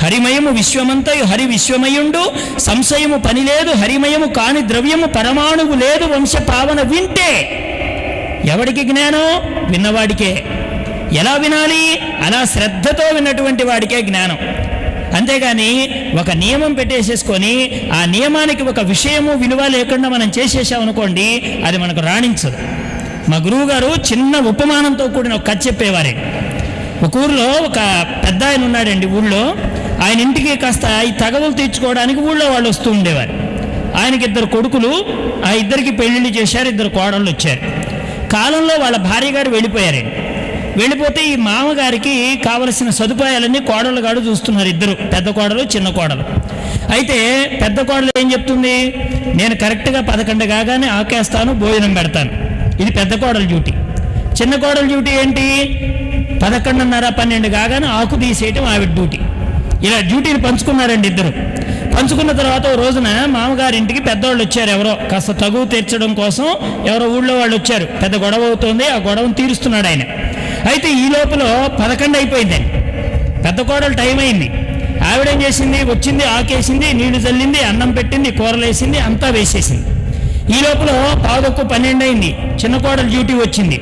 హరిమయము విశ్వమంతయు హరి విశ్వమయుండు, సంశయము పని లేదు, హరిమయము కాని ద్రవ్యము పరమాణువు లేదు, వంశ పావన వింటే. ఎవడికి జ్ఞానం? విన్నవాడికే. ఎలా వినాలి? అలా శ్రద్ధతో విన్నటువంటి వాడికే జ్ఞానం. అంతేగాని ఒక నియమం పెట్టేసేసుకొని ఆ నియమానికి ఒక విషయము విలువ లేకుండా మనం చేసేసామనుకోండి, అది మనకు రాణించదు. మా గురువు గారు చిన్న ఉపమానంతో కూడిన ఒక కథ చెప్పేవారే. ఒక ఊరిలో ఒక పెద్ద ఆయన ఉన్నాడండి. ఊళ్ళో ఆయన ఇంటికి కాస్త ఈ తగవులు తీర్చుకోవడానికి ఊళ్ళో వాళ్ళు వస్తూ ఉండేవారు. ఆయనకి 2 కొడుకులు, ఆ ఇద్దరికి పెళ్లిళ్ళు చేశారు, 2 కోడళ్ళు వచ్చారు. కాలంలో వాళ్ళ భార్య గారు వెళ్ళిపోయారండి. వెళ్ళిపోతే ఈ మామగారికి కావలసిన సదుపాయాలన్నీ కోడళ్ళు గారు చూస్తున్నారు. 2 పెద్ద కోడలు, చిన్న కోడలు. అయితే పెద్ద కోడలు ఏం చెప్తుంది? నేను కరెక్ట్గా 11 కాగానే ఆకేస్తాను, భోజనం పెడతాను. ఇది పెద్ద కోడల డ్యూటీ. చిన్న కోడల డ్యూటీ ఏంటి? 11:30, 12 కాగానే ఆకు తీసేయటం ఆవిడ డ్యూటీ. ఇలా డ్యూటీని పంచుకున్నారండి 2. పంచుకున్న తర్వాత ఓ రోజున మామగారింటికి పెద్దవాళ్ళు వచ్చారు. ఎవరో కాస్త తగువ తీర్చడం కోసం ఎవరో ఊళ్ళో వాళ్ళు వచ్చారు. పెద్ద గొడవ అవుతుంది, ఆ గొడవను తీరుస్తున్నాడు ఆయన. అయితే ఈ లోపల 11 అయిపోయిందండి. పెద్ద కోడలు టైం అయింది. ఆవిడేం చేసింది? వచ్చింది, ఆకేసింది, నీళ్లు చల్లింది, అన్నం పెట్టింది, కూరలు వేసింది, అంతా వేసేసింది. ఈ లోపల 11:12 అయింది. చిన్న కోడలు డ్యూటీ వచ్చింది.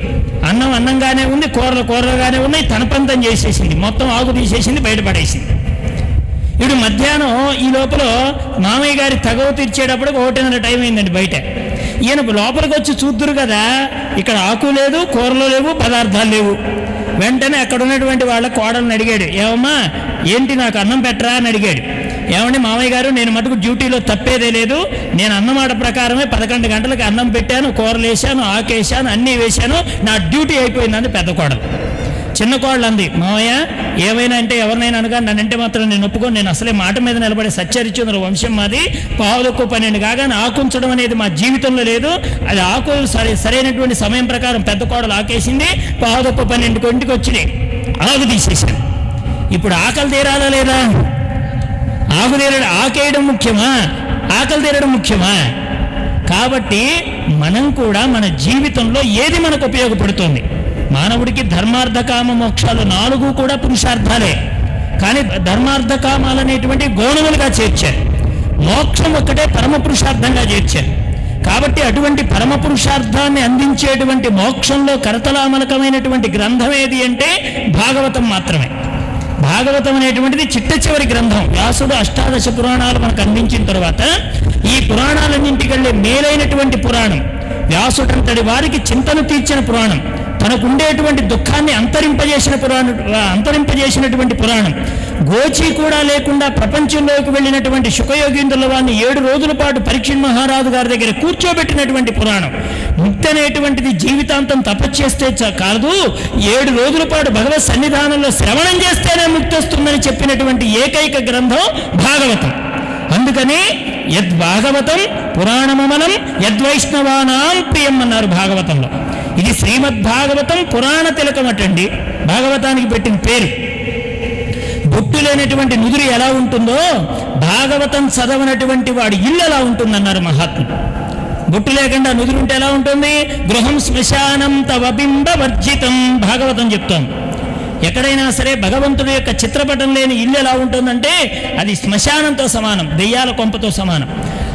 అన్నం అన్నంగానే ఉంది, కూరలు కూరలుగానే ఉన్నాయి, తన పంతం చేసేసింది, మొత్తం ఆకు తీసేసింది, బయటపడేసింది. ఇప్పుడు మధ్యాహ్నం ఈ లోపల మామయ్య గారి తగవ తీర్చేటప్పుడు 1:30 టైం అయిందండి. బయట ఈయన లోపలికి వచ్చి చూద్దురు కదా, ఇక్కడ ఆకు లేదు, కూరలు లేవు, పదార్థాలు లేవు. వెంటనే అక్కడ ఉన్నటువంటి వాళ్ళ కోడలను అడిగాడు, ఏమమ్మా ఏంటి నాకు అన్నం పెట్టరా అని అడిగాడు. ఏమండి మామయ్య గారు, నేను మటుకు డ్యూటీలో తప్పేదే లేదు, నేను అన్నమాట ప్రకారమే 11 గంటలకు అన్నం పెట్టాను, కూరలు వేసాను, ఆకేసాను, అన్నీ వేశాను, నా డ్యూటీ అయిపోయిందని పెద్ద కోడలు. చిన్న కోడలు అంది, మామయ్య ఏమైనా అంటే ఎవరినైనా అనగా నన్నంటే మాత్రం నేను ఒప్పుకొని, నేను అసలే మాట మీద నిలబడే సత్యరిచుంద్ర వంశం మాది. 11:12 కాగానే ఆకుంచడం అనేది మా జీవితంలో లేదు. అది ఆకు సరైనటువంటి సమయం ప్రకారం పెద్ద కోడలు ఆకేసింది, 11:12 ఇంటికి వచ్చినాయి, ఆకు తీసేసాను. ఇప్పుడు ఆకలి తీరాలా లేదా? ఆకు తీరడం, ఆకేయడం ముఖ్యమా, ఆకలి తీరడం ముఖ్యమా? కాబట్టి మనం కూడా మన జీవితంలో ఏది మనకు ఉపయోగపడుతుంది? మానవుడికి ధర్మార్థ కామ మోక్షాలు 4 కూడా పురుషార్థాలే. కానీ ధర్మార్థ కామాలు అనేటువంటి గౌణములుగా చేర్చారు. మోక్షం ఒక్కటే పరమ పురుషార్థంగా చేర్చారు. కాబట్టి అటువంటి పరమ పురుషార్థాన్ని అందించేటువంటి మోక్షంలో కరతలామలకమైనటువంటి గ్రంథం ఏది అంటే భాగవతం మాత్రమే. భాగవతం అనేటువంటిది చిట్ట చివరి గ్రంథం. వ్యాసుడు 18 పురాణాలు మనకు అందించిన తర్వాత ఈ పురాణాలన్నింటికెళ్ళే మేలైనటువంటి పురాణం, వ్యాసుడంతటి వారికి చింతను తీర్చిన పురాణం, తనకుండేటువంటి దుఃఖాన్ని అంతరింపజేసినటువంటి పురాణం, గోచి కూడా లేకుండా ప్రపంచంలోకి వెళ్ళినటువంటి శుకయోగీంద్రుల వారిని 7 రోజుల పాటు పరీక్షణ్ మహారాజు గారి దగ్గర కూర్చోబెట్టినటువంటి పురాణం. ముక్తి అనేటువంటిది జీవితాంతం తపస్చేస్తే కాదు, 7 రోజుల పాటు భగవత్ సన్నిధానంలో శ్రవణం చేస్తేనే ముక్తి వస్తుందని చెప్పినటువంటి ఏకైక గ్రంథం భాగవతం. అందుకని యద్భాగవతం పురాణమమలం యద్వైష్ణవానాం ప్రియం అన్నారు భాగవతంలో. ఇది శ్రీమద్భాగవతం పురాణ తిలకం అటండి, భాగవతానికి పెట్టిన పేరు. బొట్టు లేనటువంటి నుదురు ఎలా ఉంటుందో భాగవతం చదవనటువంటి వాడి ఇల్లు ఎలా ఉంటుందన్నారు మహాత్ముడు. బొట్టు లేకుండా నుదురుంటే ఎలా ఉంటుంది? గృహం శ్మశానం తవ బింబ వర్జితం భాగవతం చెప్తోంది. ఎక్కడైనా సరే భగవంతుడి యొక్క చిత్రపటం లేని ఇల్లు ఎలా ఉంటుందంటే అది శ్మశానంతో సమానం, దెయ్యాల కొంపతో సమానం.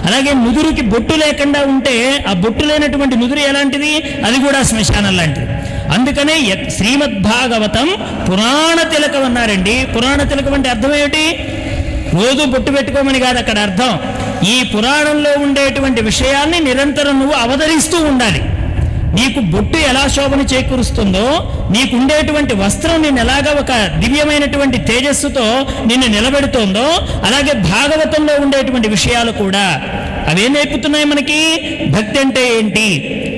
అలాగే నుదురుకి బొట్టు లేకుండా ఉంటే ఆ బొట్టు లేనటువంటి నుదురు ఎలాంటిది? అది కూడా శ్మశానం లాంటిది. అందుకనే శ్రీమద్భాగవతం పురాణ తిలకం అన్నారండి. పురాణ తిలకం అంటే అర్థం ఏమిటి? రోజు బొట్టు పెట్టుకోమని కాదు అక్కడ అర్థం. ఈ పురాణంలో ఉండేటువంటి విషయాన్ని నిరంతరం నువ్వు అవతరిస్తూ ఉండాలి. నీకు బొట్టు ఎలా శోభను చేకూరుస్తుందో, నీకుండేటువంటి వస్త్రం నిన్ను ఎలాగా ఒక దివ్యమైనటువంటి తేజస్సుతో నిన్ను నిలబెడుతోందో, అలాగే భాగవతంలో ఉండేటువంటి విషయాలు కూడా అవేం నేర్పుతున్నాయి మనకి? భక్తి అంటే ఏంటి?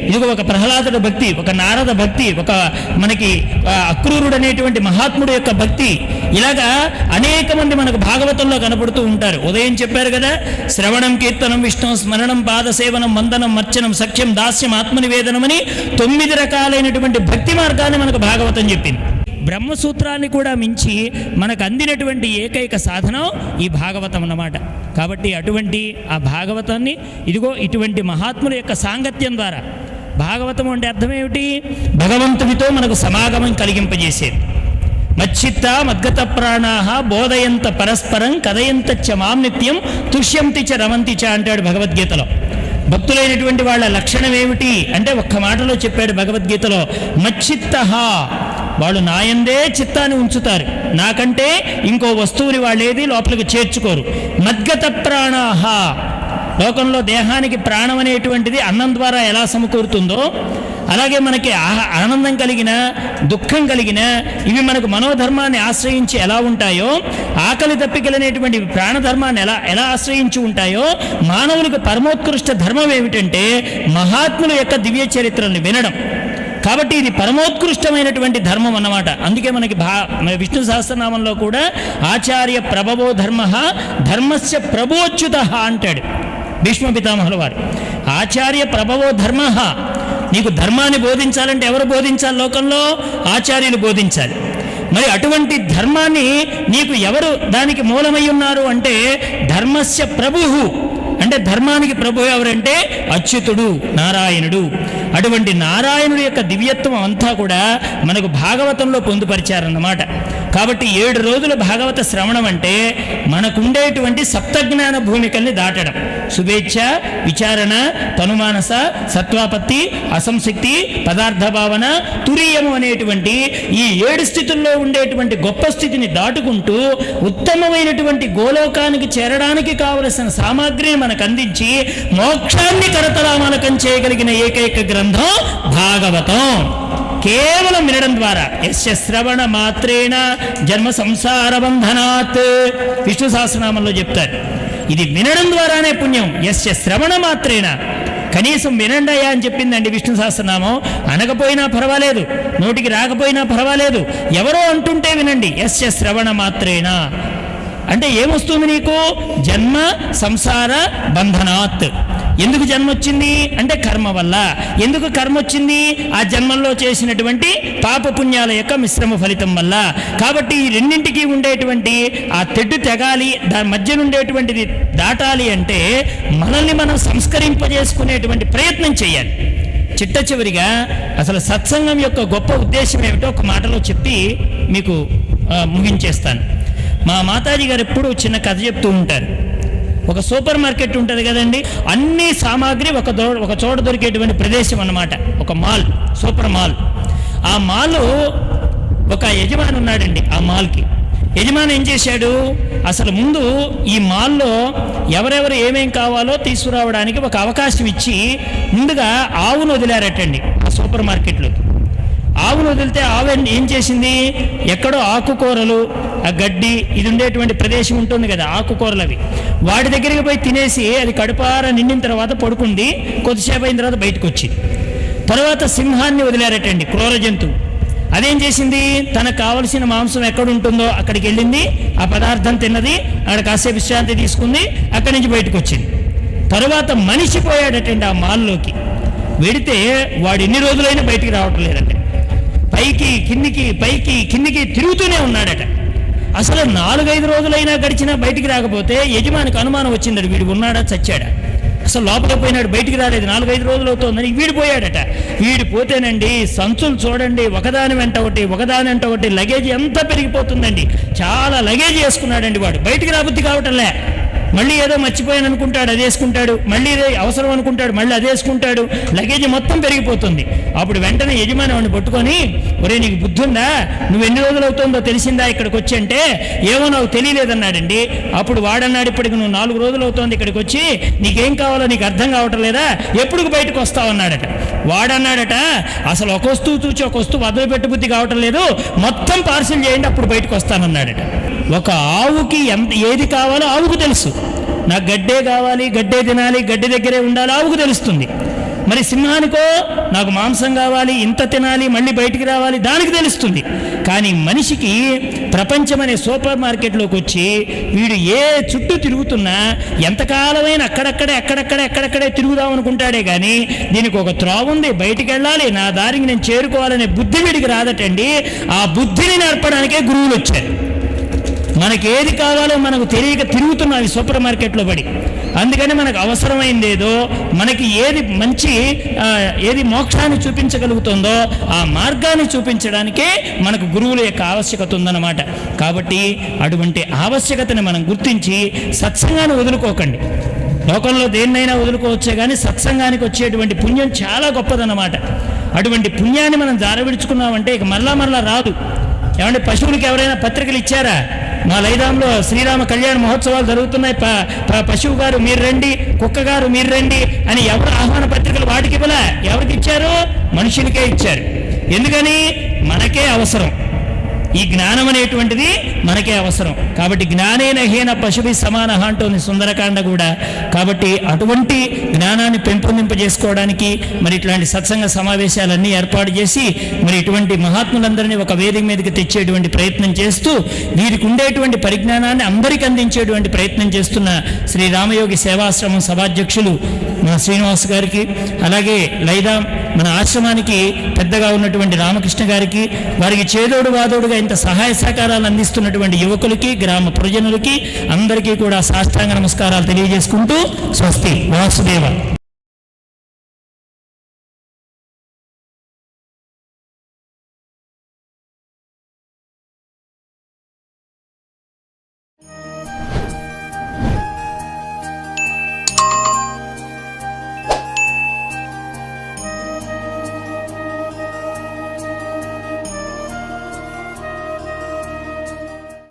ఇదిగో ఒక ప్రహ్లాదుడు భక్తి, ఒక నారద భక్తి, ఒక మనకి అక్రూరుడు అనేటువంటి మహాత్ముడు యొక్క భక్తి, ఇలాగా అనేక మంది మనకు భాగవతంలో కనపడుతూ ఉంటారు. ఉదయం చెప్పారు కదా, శ్రవణం, కీర్తనం, విష్ణు స్మరణం, పాదసేవనం, వందనం, మర్చనం, సఖ్యం, దాస్యం, ఆత్మనివేదనం అని 9 రకాలైనటువంటి భక్తి మార్గాన్ని మనకు భాగవతం చెప్పింది. బ్రహ్మసూత్రాన్ని కూడా మించి మనకు అందినటువంటి ఏకైక సాధనం ఈ భాగవతం అన్నమాట. కాబట్టి అటువంటి ఆ భాగవతాన్ని ఇదిగో ఇటువంటి మహాత్ముల యొక్క సాంగత్యం ద్వారా, భాగవతం అంటే అర్థం ఏమిటి? భగవంతుడితో మనకు సమాగమం కలిగింపజేసేది. మచ్చిత్త మద్గత ప్రాణాహ బోధయంత పరస్పరం కథయంత చ మాం నిత్యం తుష్యంతి చ రమంతి చ అంటాడు భగవద్గీతలో. భక్తులైనటువంటి వాళ్ళ లక్షణం ఏమిటి అంటే ఒక్క మాటలో చెప్పాడు భగవద్గీతలో, మచ్చిత్త, వాళ్ళు నాయందే చిత్తాన్ని ఉంచుతారు, నాకంటే ఇంకో వస్తువుని వాళ్ళు ఏది లోపలికి చేర్చుకోరు. మద్గత ప్రాణాహ, లోకంలో దేహానికి ప్రాణం అనేటువంటిది అన్నం ద్వారా ఎలా సమకూరుతుందో అలాగే మనకి ఆనందం కలిగిన దుఃఖం కలిగిన ఇవి మనకు మనోధర్మాన్ని ఆశ్రయించి ఎలా ఉంటాయో, ఆకలి దప్పికలనేటువంటి ప్రాణధర్మాన్ని ఎలా ఆశ్రయించి ఉంటాయో, మానవులకు పరమోత్కృష్ట ధర్మం ఏమిటంటే మహాత్ముల యొక్క దివ్య చరిత్రల్ని వినడం. కాబట్టి ఇది పరమోత్కృష్టమైనటువంటి ధర్మం అన్నమాట. అందుకే మనకి విష్ణు సహస్రనామంలో కూడా ఆచార్య ప్రభవో ధర్మ ధర్మస్య ప్రభోచ్యుత అంటాడు భీష్మ పితామహుల వారు. ఆచార్య ప్రభవో ధర్మ, నీకు ధర్మాన్ని బోధించాలంటే ఎవరు బోధించాలి? లోకంలో ఆచార్యులు బోధించాలి. మరి అటువంటి ధర్మాన్ని నీకు ఎవరు దానికి మూలమై ఉన్నారు అంటే ధర్మస్య ప్రభువు, అంటే ధర్మానికి ప్రభు ఎవరంటే అచ్యుతుడు, నారాయణుడు. అటువంటి నారాయణుడి యొక్క దివ్యత్వం అంతా కూడా మనకు భాగవతంలో పొందుపరిచారన్నమాట. కాబట్టి 7 రోజుల భాగవత శ్రవణం అంటే మనకుండేటువంటి సప్తజ్ఞాన భూమికల్ని దాటడం. శుభేచ్ఛ, విచారణ, తనుమానస, సత్వాపత్తి, అసంశక్తి, పదార్థ భావన, తురీయము అనేటువంటి ఈ 7 స్థితుల్లో ఉండేటువంటి గొప్ప స్థితిని దాటుకుంటూ ఉత్తమమైనటువంటి గోలోకానికి చేరడానికి కావలసిన సామాగ్రిని మనకు అందించి మోక్షాన్ని కరతలామలకం చేయగలిగిన ఏకైక గ్రంథం భాగవతం. కేవలం వినడం ద్వారా యస్య శ్రవణ మాత్రేణ జన్మ సంసార బంధనాత్ విష్ణు సహస్రనామంలో చెప్తారు. ఇది వినడం ద్వారానే పుణ్యం. యస్య శ్రవణ మాత్రేణ, కనీసం వినండి అయ్యా అని చెప్పిందండి విష్ణు సహస్రనామం. అనకపోయినా పర్వాలేదు, నోటికి రాకపోయినా పర్వాలేదు, ఎవరో అంటుంటే వినండి. యస్య శ్రవణ మాత్రేణ అంటే ఏమొస్తుంది నీకు? జన్మ సంసార బంధనాత్. ఎందుకు జన్మ వచ్చింది అంటే కర్మ వల్ల. ఎందుకు కర్మ వచ్చింది? ఆ జన్మల్లో చేసినటువంటి పాపపుణ్యాల యొక్క మిశ్రమ ఫలితం వల్ల. కాబట్టి ఈ రెండింటికి ఉండేటువంటి ఆ తెడ్డు తెగాలి, దాని మధ్య ఉండేటువంటిది దాటాలి అంటే మనల్ని మనం సంస్కరింపజేసుకునేటువంటి ప్రయత్నం చేయాలి. చిట్ట చివరిగా అసలు సత్సంగం యొక్క గొప్ప ఉద్దేశం ఏమిటో ఒక మాటలో చెప్పి మీకు ముగించేస్తాను. మా మాతాజీ గారు ఎప్పుడూ చిన్న కథ చెప్తూ ఉంటారు. ఒక సూపర్ మార్కెట్ ఉంటుంది కదండి, అన్ని సామాగ్రి ఒక చోట దొరికేటువంటి ప్రదేశం అన్నమాట, ఒక మాల్, సూపర్ మాల్. ఆ మాల్ ఒక యజమాని ఉన్నాడండి. ఆ మాల్కి యజమాని ఏం చేశాడు, అసలు ముందు ఈ మాల్లో ఎవరెవరు ఏమేం కావాలో తీసుకురావడానికి ఒక అవకాశం ఇచ్చి ముందుగా ఆవును వదిలారటండి ఆ సూపర్ మార్కెట్లో. ఆవును వదిలితే ఆవు ఏం చేసింది, ఎక్కడో ఆకుకూరలు, ఆ గడ్డి, ఇది ఉండేటువంటి ప్రదేశం ఉంటుంది కదా, ఆకుకూరలు అవి వాటి దగ్గరికి పోయి తినేసి అది కడుపార నిండిన తర్వాత పడుకుంది. కొద్దిసేపు అయిన తర్వాత బయటకు వచ్చింది. తర్వాత సింహాన్ని వదిలారటండి, క్రూర జంతువు. అదేం చేసింది, తనకు కావలసిన మాంసం ఎక్కడ ఉంటుందో అక్కడికి వెళ్ళింది, ఆ పదార్థం తిన్నది, అక్కడ కాసేపు విశ్రాంతి తీసుకుంది, అక్కడి నుంచి బయటకు వచ్చింది. తర్వాత మనిషి పోయాడటండి ఆ మాల్లోకి. వెడితే వాడు ఎన్ని రోజులైనా బయటికి రావటం లేదట. పైకి కిందికి తిరుగుతూనే ఉన్నాడట. అసలు 4-5 రోజులైనా గడిచినా బయటికి రాకపోతే యజమానికి అనుమానం వచ్చిందట, వీడు ఉన్నాడా చచ్చాడా, అసలు లోపలికి పోయినాడు, బయటికి రాలేదు, 4-5 రోజులు అవుతుందని వీడు పోయాడట. వీడు పోతేనండి సంచులు చూడండి, ఒకదాని వెంట ఒకటి లగేజ్ ఎంత పెరిగిపోతుందండి. చాలా లగేజ్ వేసుకున్నాడండి వాడు. బయటికి రాబుద్ది కావటంలే. మళ్ళీ ఏదో మర్చిపోయాను అనుకుంటాడు, అది వేసుకుంటాడు. మళ్ళీ ఏదో అవసరం అనుకుంటాడు, మళ్ళీ అది వేసుకుంటాడు. లగేజ్ మొత్తం పెరిగిపోతుంది. అప్పుడు వెంటనే యజమాని వాడిని పట్టుకొని, ఒరే నీకు బుద్ధి ఉందా, నువ్వు ఎన్ని రోజులు అవుతుందో తెలిసిందా ఇక్కడికి వచ్చి అంటే, ఏమో నాకు తెలియలేదన్నాడండి. అప్పుడు వాడన్నాడు, ఇప్పటికి నువ్వు 4 రోజులు అవుతోంది ఇక్కడికి వచ్చి, నీకేం కావాలో నీకు అర్థం కావటం లేదా, ఎప్పుడు బయటకు వస్తావన్నాడట. వాడన్నాడట, అసలు ఒక వస్తువు చూచి ఒక వస్తువు వదిలిపెట్టు బుద్ధి కావటం లేదు, మొత్తం పార్సిల్ చేయండి అప్పుడు బయటకు వస్తానన్నాడట. ఒక ఆవుకి ఏది కావాలో ఆవుకు తెలుసు. నాకు గడ్డే కావాలి, గడ్డే తినాలి, గడ్డి దగ్గరే ఉండాలి, ఆవుకు తెలుస్తుంది. మరి సింహానికో నాకు మాంసం కావాలి, ఇంత తినాలి, మళ్ళీ బయటికి రావాలి, దానికి తెలుస్తుంది. కానీ మనిషికి ప్రపంచం అనే సూపర్ మార్కెట్లోకి వచ్చి వీడు ఏ చుట్టూ తిరుగుతున్నా ఎంతకాలమైన అక్కడక్కడే తిరుగుదాం అనుకుంటాడే కానీ దీనికి ఒక త్రోవ ఉంది, బయటికి వెళ్ళాలి, నా దారికి నేను చేరుకోవాలనే బుద్ధి వీడికి రాదటండి. ఆ బుద్ధిని నేర్పడానికే గురువులు వచ్చారు. మనకి ఏది కావాలో మనకు తెలియక తిరుగుతున్నాం సూపర్ మార్కెట్లో పడి. అందుకని మనకు అవసరమైందేదో, మనకి ఏది మంచి, ఏది మోక్షాన్ని చూపించగలుగుతుందో ఆ మార్గాన్ని చూపించడానికే మనకు గురువుల యొక్క ఆవశ్యకత ఉందన్నమాట. కాబట్టి అటువంటి ఆవశ్యకతని మనం గుర్తించి సత్సంగాన్ని వదులుకోకండి. లోకంలో దేన్నైనా వదులుకోవచ్చే కానీ సత్సంగానికి వచ్చేటువంటి పుణ్యం చాలా గొప్పదన్నమాట. అటువంటి పుణ్యాన్ని మనం జారవిడుచుకున్నామంటే ఇక మరలా రాదు. ఏమంటే పశువులకి ఎవరైనా పత్రికలు ఇచ్చారా? మా లైదాంలో శ్రీరామ కళ్యాణ మహోత్సవాలు జరుగుతున్నాయి, పశువు గారు మీరు రండి, కుక్క గారు మీరు రండి అని ఎవరు ఆహ్వాన పత్రికలు వాటికి ఇవ్వలే. ఎవరికి ఇచ్చారు? మనుషులకే ఇచ్చారు. ఎందుకని? మనకే అవసరం. ఈ జ్ఞానం అనేటువంటిది మనకే అవసరం. కాబట్టి జ్ఞానేన హీన పశువి సమాన అంటోంది సుందరకాండ కూడా. కాబట్టి అటువంటి జ్ఞానాన్ని పెంపొందింపజేసుకోవడానికి మరి ఇట్లాంటి సత్సంగ సమావేశాలన్నీ ఏర్పాటు చేసి మరి ఇటువంటి మహాత్ములందరినీ ఒక వేదిక మీదకి తెచ్చేటువంటి ప్రయత్నం చేస్తూ వీరికి ఉండేటువంటి పరిజ్ఞానాన్ని అందరికీ అందించేటువంటి ప్రయత్నం చేస్తున్న శ్రీ రామయోగి సేవాశ్రమం సభాధ్యక్షులు మన శ్రీనివాస్ గారికి, అలాగే లైదాం మన ఆశ్రమానికి పెద్దగా ఉన్నటువంటి రామకృష్ణ గారికి, వారికి చేదోడు వాదోడుగా ఇంత సహాయ సహకారాలు అందిస్తున్నటువంటి యువకులకి, గ్రామ ప్రజనులకి అందరికీ కూడా సాష్టాంగ నమస్కారాలు తెలియజేసుకుంటూ స్వస్తి వాసుదేవ.